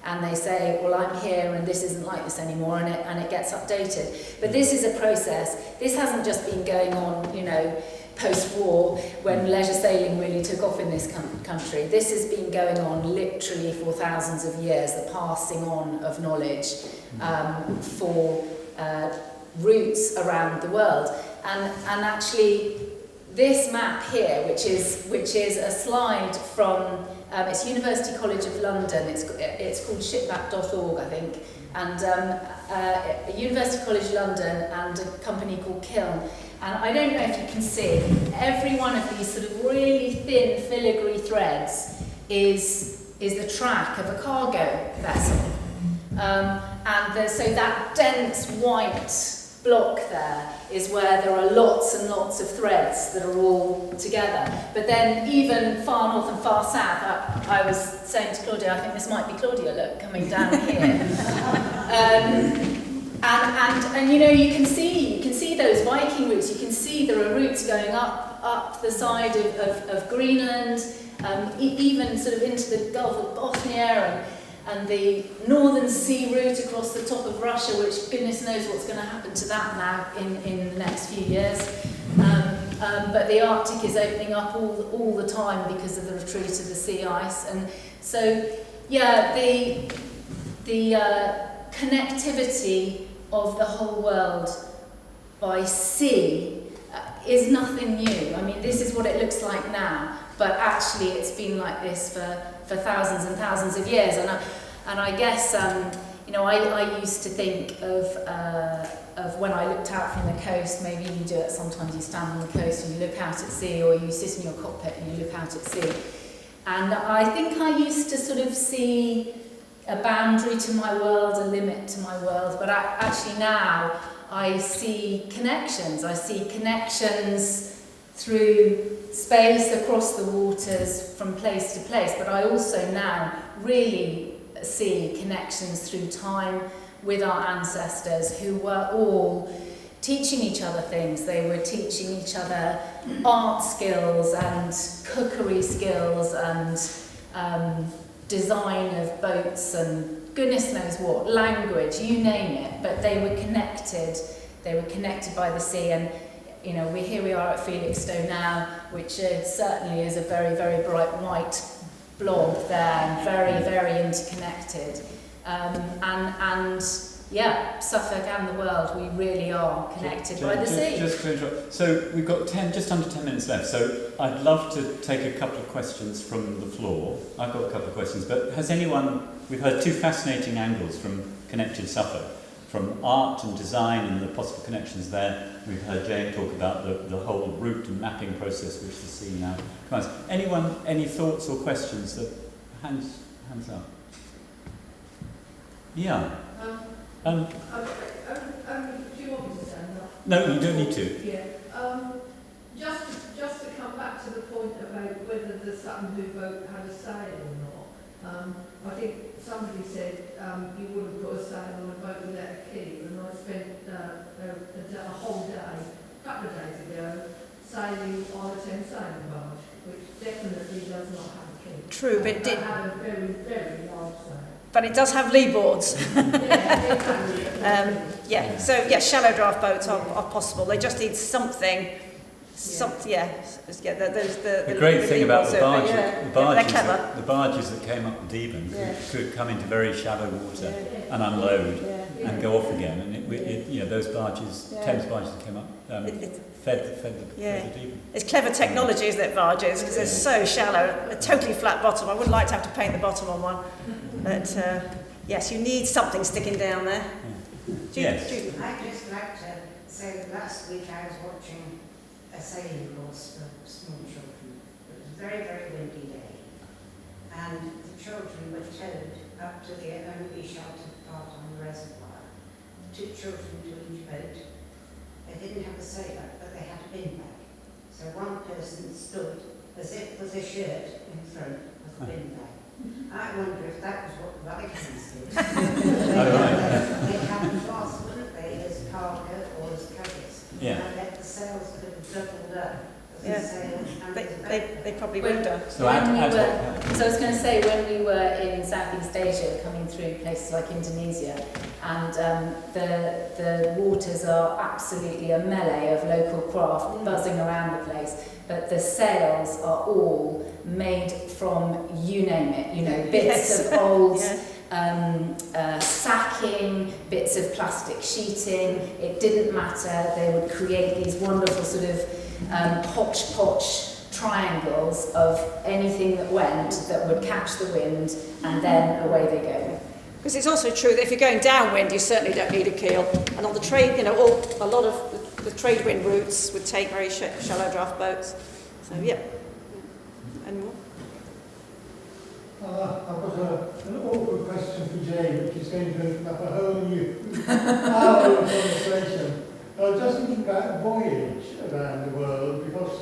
and they say, well, I'm here and this isn't like this anymore, and it gets updated. But this is a process. This hasn't just been going on, you know, post-war, when leisure sailing really took off in this country. This has been going on literally for thousands of years, the passing on of knowledge for routes around the world. And actually, this map here, which is a slide from it's University College of London. It's called shipmap.org, I think, and University College London and a company called Kiln. And I don't know if you can see, every one of these sort of really thin filigree threads is the track of a cargo vessel. So that dense white block there is where there are lots and lots of threads that are all together. But then even far north and far south, I was saying to Claudia, I think this might be Claudia, look, coming down here. And you know, you can see those Viking routes. You can see there are routes going up the side of Greenland, even sort of into the Gulf of Bothnia, and the Northern Sea route across the top of Russia, which goodness knows what's going to happen to that now in the next few years. But the Arctic is opening up all the time because of the retreat of the sea ice. And so, yeah, the connectivity of the whole world by sea is nothing new. I mean, this is what it looks like now, but actually it's been like this for thousands and thousands of years. And I guess, you know, I used to think of when I looked out from the coast. Maybe you do it sometimes. You stand on the coast and you look out at sea, or you sit in your cockpit and you look out at sea. And I think I used to sort of see a boundary to my world, a limit to my world, but actually now I see connections. I see connections through space, across the waters, from place to place, but I also now really see connections through time with our ancestors, who were all teaching each other things. They were teaching each other art skills and cookery skills and design of boats and goodness knows what, language, you name it, but they were connected by the sea. And you know, here we are at Felixstowe now, which certainly is a very, very bright white blob there, and very, very interconnected. And yeah, Suffolk and the world, we really are connected by the sea. Just to interrupt. So we've got just under 10 minutes left, so I'd love to take a couple of questions from the floor. I've got a couple of questions, but has anyone, we've heard two fascinating angles from Connected Suffolk, from art and design and the possible connections there. We've heard Jane talk about the whole route and mapping process which the sea now commands. Anyone, any thoughts or questions? Hands up. Yeah. Do you want me to stand up? No, you don't need to. Yeah. Just to come back to the point about whether the Sutton Hoo boat had a sail or not. I think somebody said you wouldn't put a sail on a boat without a key, and I spent a whole day, a couple of days ago, sailing on a Thames sailing barge, which definitely does not have a key. True, but it did. had a very, very large sail. But it does have lee boards. Yeah, So yeah, shallow draft boats are possible. They just need something. The great thing about the barges that came up Devon could come into very shallow water and unload and go off again. And those barges, Thames barges that came up, fed the Devon. It's clever technology, isn't it, barges? Because they're so shallow, a totally flat bottom. I wouldn't like to have to paint the bottom on one. But yes, you need something sticking down there. Yes. I'd just like to say that last week I was watching a sailing course for small children. It was a very, very windy day. And the children were towed up to the only sheltered part on the reservoir. 2 children to each boat. They didn't have a sailor, but they had a bin bag. So one person stood as if with a shirt in front of the bin bag. I wonder if that was what the Vikings did. They'd have them fast, wouldn't they, as cargo or as covers? Yeah. And I bet the sails could have doubled up. They probably would have. So I was going to say, when we were in Southeast Asia, coming through places like Indonesia, and the waters are absolutely a melee of local craft buzzing around the place, but the sails are all made from, you name it, bits of old sacking, bits of plastic sheeting. It didn't matter. They would create these wonderful sort of hodgepodge triangles of anything that went that would catch the wind, and then away they go. Because it's also true that if you're going downwind, you certainly don't need a keel. And on the trade, a lot of the trade wind routes would take very shallow draft boats. So yeah. Any more? I've got an awkward question for Jane, which is going to open up a whole new hour of conversation. I was just thinking about a voyage around the world, because,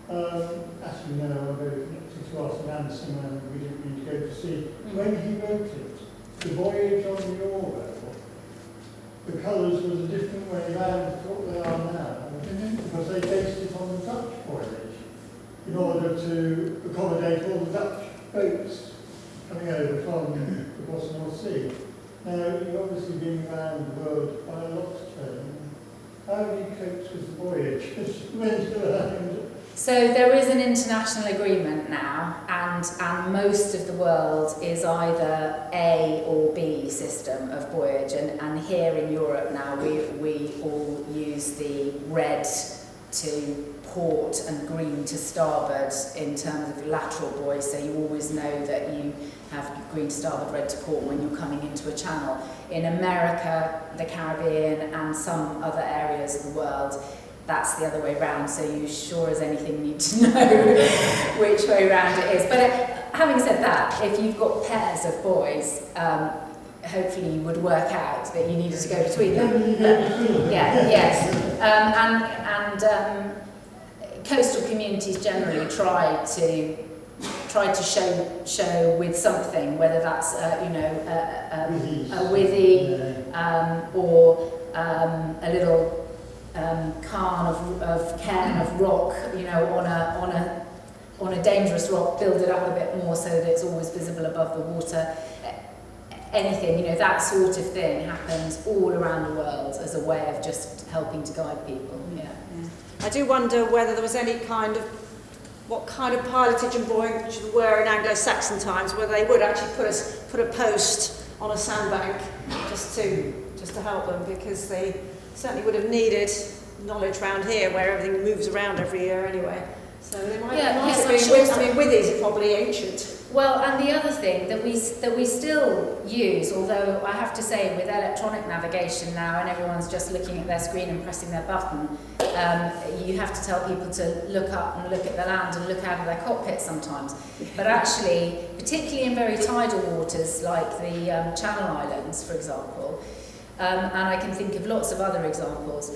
as you know, I'm very connected to Arthur Anderson, and we didn't need to go to sea. When he wrote it, The Voyage on the Orwell, the colours was a different way around to what they are now, because they based it on the Dutch voyage, in order to accommodate all the Dutch boats coming over from the North Sea. Now, you've obviously been around the world by a lot of time. How have you coped with the voyage? When's going to happen? So there is an international agreement now, and most of the world is either A or B system of voyage, and here in Europe now we all use the red to port and green to starboard in terms of lateral buoy, so you always know that you have green to starboard, red to port when you're coming into a channel. In America, the Caribbean and some other areas of the world, that's the other way round, so you sure as anything need to know which way round it is. But having said that, if you've got pairs of boys, hopefully you would work out that you needed to go between them. And coastal communities generally try to show with something, whether that's a withy or a little cairn of rock, on on a dangerous rock, build it up a bit more so that it's always visible above the water. Anything, that sort of thing happens all around the world as a way of just helping to guide people. Yeah. I do wonder whether there was any what kind of pilotage and buoyage there were in Anglo-Saxon times, where they would actually put a post on a sandbank just to help them, because they certainly would have needed knowledge around here where everything moves around every year anyway. So they might have been, withies are probably ancient. Well, and the other thing that we still use, although I have to say with electronic navigation now and everyone's just looking at their screen and pressing their button, you have to tell people to look up and look at the land and look out of their cockpit sometimes. But actually, particularly in very tidal waters like the Channel Islands, for example, and I can think of lots of other examples.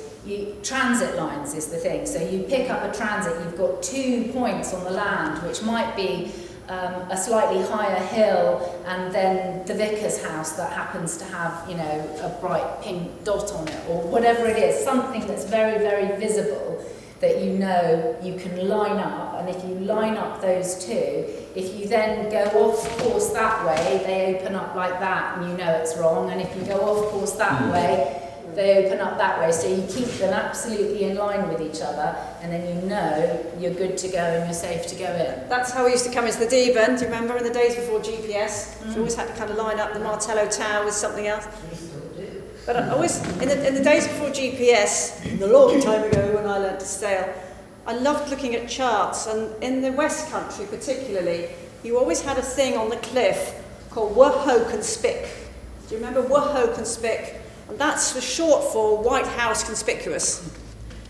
Transit lines is the thing. So you pick up a transit, you've got 2 points on the land, which might be a slightly higher hill, and then the vicar's house that happens to have, a bright pink dot on it, or whatever it is, something that's very, very visible that you can line up. And if you line up those two, if you then go off course that way, they open up like that, and it's wrong. And if you go off course that way, they open up that way. So you keep them absolutely in line with each other, and then you're good to go and you're safe to go in. That's how we used to come into the Devon. Do you remember in the days before GPS? We always had to kind of line up the Martello Tower with something else. But I always, in the days before GPS, a long time ago when I learned to sail, I loved looking at charts, and in the West Country particularly, you always had a thing on the cliff called Whohoke and Spick. Do you remember Whohoke and Spick? And that's short for White House Conspicuous.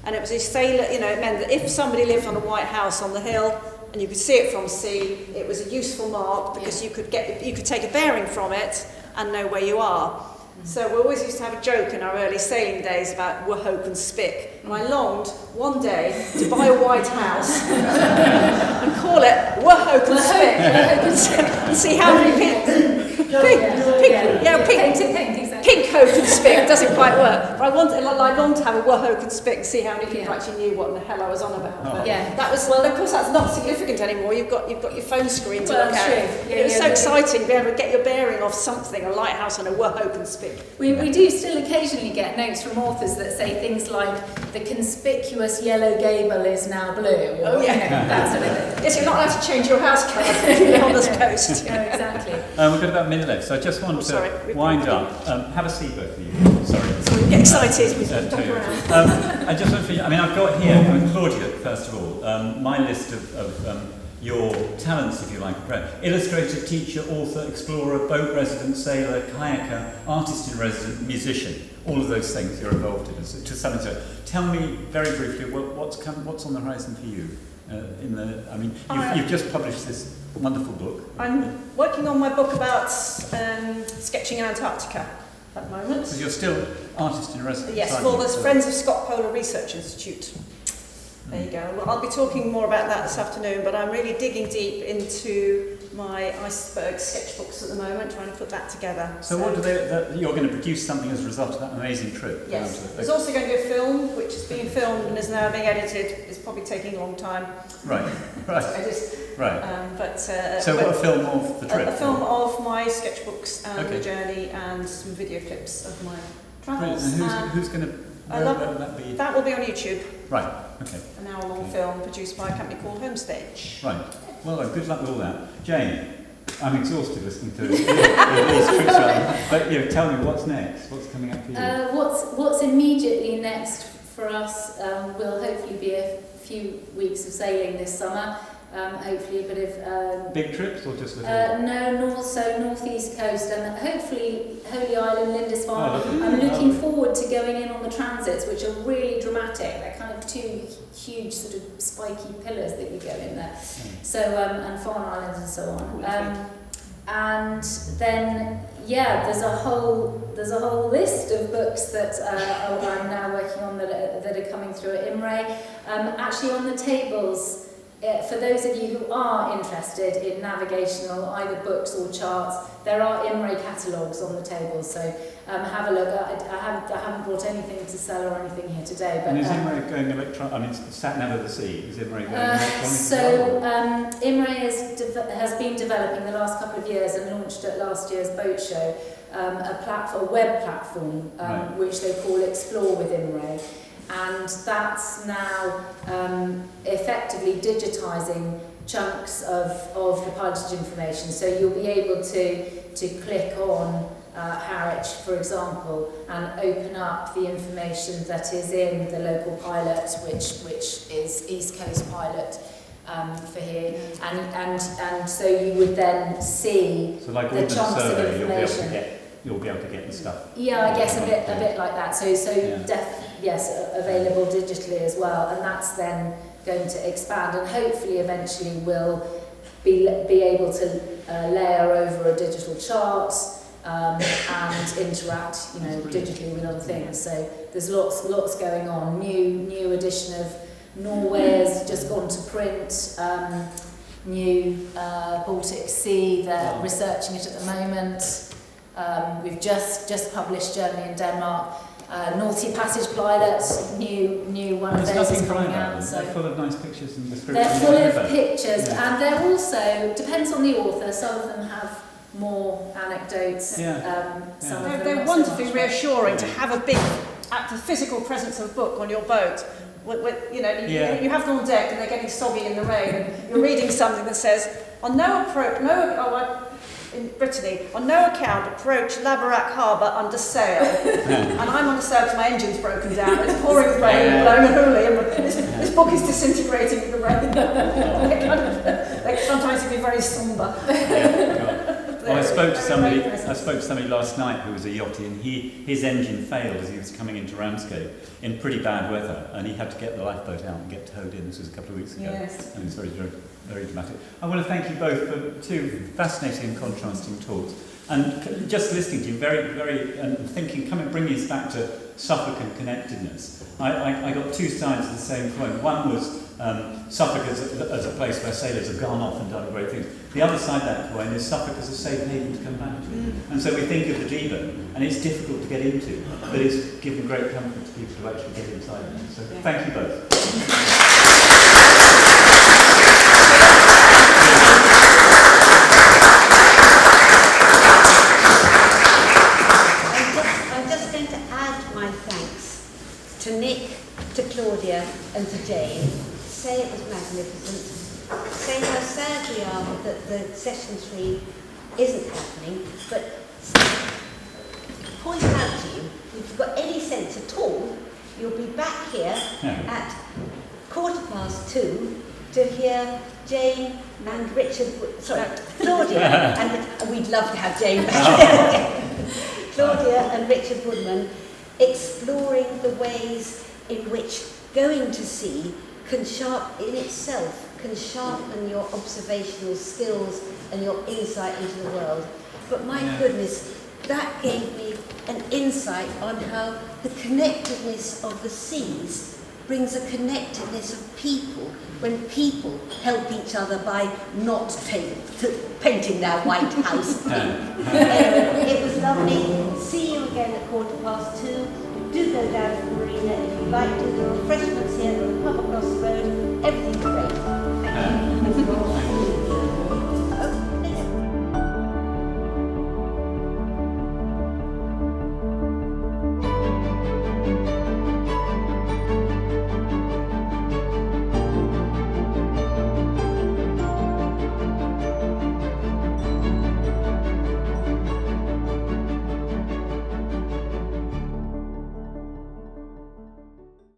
And it was a sailor, it meant that if somebody lived on a white house on the hill and you could see it from sea, it was a useful mark because you could take a bearing from it and know where you are. So we always used to have a joke in our early sailing days about Whohoke and Spick. And I longed one day to buy a white house and call it Whohoke and Spick and see how many people... Pink Hoke and Spick doesn't quite work. But I longed to have a Whohoke and Spick and see how many people actually knew what the hell I was on about. But that was, of course, that's not significant anymore. You've got your phone screen to look at. It was so exciting to be able to get your bearing off something, a lighthouse and a Whohoke and Spick. We do still occasionally get notes from authors that say things like, the conspicuous yellow gable is now blue. Or, that sort of thing. Yes, you're not allowed to change your house colour on this coast. Exactly. We've got about a minute left, so I just want to wind up. Have a seat, both of you. Sorry. So we get excited. We talk around. I just want to I've got here, Claudia, first of all, my list of your talents, if you like. Illustrator, teacher, author, explorer, boat resident, sailor, kayaker, artist in residence, musician. All of those things you're involved in to some extent. Tell me very briefly what's on the horizon for you. You've just published this wonderful book. I'm working on my book about sketching in Antarctica at the moment. So you're still artist in residence? Yes, for the Friends of Scott Polar Research Institute. There you go. Well, I'll be talking more about that this afternoon, but I'm really digging deep into my iceberg sketchbooks at the moment, trying to put that together. So what you're going to produce something as a result of that amazing trip? Yes. There's also going to be a film, which is being filmed and is now being edited. It's probably taking a long time. Right. So what a film of the trip? A film of my sketchbooks and the journey, and some video clips of my travels. And who's going to... That will be on YouTube. Right, okay. An hour-long film produced by a company called Homestage. Right. Well, good luck with all that. Jane, I'm exhausted listening to these trips around. But tell me, what's next? What's coming up for you? What's immediately next for us will hopefully be a few weeks of sailing this summer. Hopefully a bit of... big trips or just little? northeast coast, and hopefully Holy Island, Lindisfarne. I'm looking forward to going in on the transits, which are really dramatic. They're kind of two huge sort of spiky pillars that you go in there. So, and Farne Islands and so on. And then, there's a whole list of books that I'm now working on that are coming through at IMRE. Actually on the tables for those of you who are interested in navigational, either books or charts, there are IMRE catalogues on the table, so have a look. I haven't brought anything to sell or anything here today. But, and is IMRE going electronic? I mean, it's sat nav of the sea. Is IMRE going electronic? So IMRE has been developing the last couple of years and launched at last year's boat show a web platform which they call Explore with IMRE. And that's now effectively digitising chunks of the pilotage information. So you'll be able to click on Harwich, for example, and open up the information that is in the local pilot, which is East Coast Pilot for here. And so you would then see so like the chunks of information. You'll be able to get the stuff. Yeah, I guess a bit like that. So yes, available digitally as well, and that's then going to expand, and hopefully eventually we'll be able to layer over a digital chart and interact, digitally with other things. So there's lots going on. New edition of Norway has just gone to print. New Baltic Sea, they're researching it at the moment. We've just published Germany and Denmark. Naughty Passage Pilots, new one of those is coming out. So they're full of nice pictures and descriptions. They're full of pictures, and they're also, depends on the author, some of them have more anecdotes. Some of them they're wonderfully reassuring to have a big, the physical presence of a book on your boat. You have them on deck and they're getting soggy in the rain, and you're reading something that says, in Brittany, on no account approach Labarak Harbour under sail. And I'm on the sail because my engine's broken down. It's pouring with rain, blowing a hoolie, and this book is disintegrating with the rain. They sometimes can be very sombre. Well, I spoke to somebody last night who was a yachty, and his engine failed as he was coming into Ramsgate in pretty bad weather, and he had to get the lifeboat out and get towed in. This was a couple of weeks ago. Yes. And it's very, very, very dramatic. I want to thank you both for two fascinating and contrasting talks. And just listening to you, very, very, and thinking, bringing us back to Suffolk and connectedness. I got two sides of the same coin. One was Suffolk as a place where sailors have gone off and done great things. The other side of that coin is Suffolk as a safe haven to come back to. And so we think of the Devon, and it's difficult to get into, but it's given great comfort to people to actually get inside it. So thank you both. I'm just going to add my thanks to Nick, to Claudia, and to Jane. Say it was magnificent. Say how sad we are that the session 3 isn't happening, but point out to you, if you've got any sense at all, you'll be back here at 2:15 to hear Jane and Claudia, and we'd love to have Jane back. Claudia and Richard Woodman exploring the ways in which going to sea can sharpen your observational skills and your insight into the world. But my goodness, that gave me an insight on how the connectedness of the seas brings a connectedness of people when people help each other by not painting their White House pink. It was lovely. See you again at 2:15. Do go down to the marina if you like to. There are refreshments here, there's a pub across the road. Everything's great. Thank you.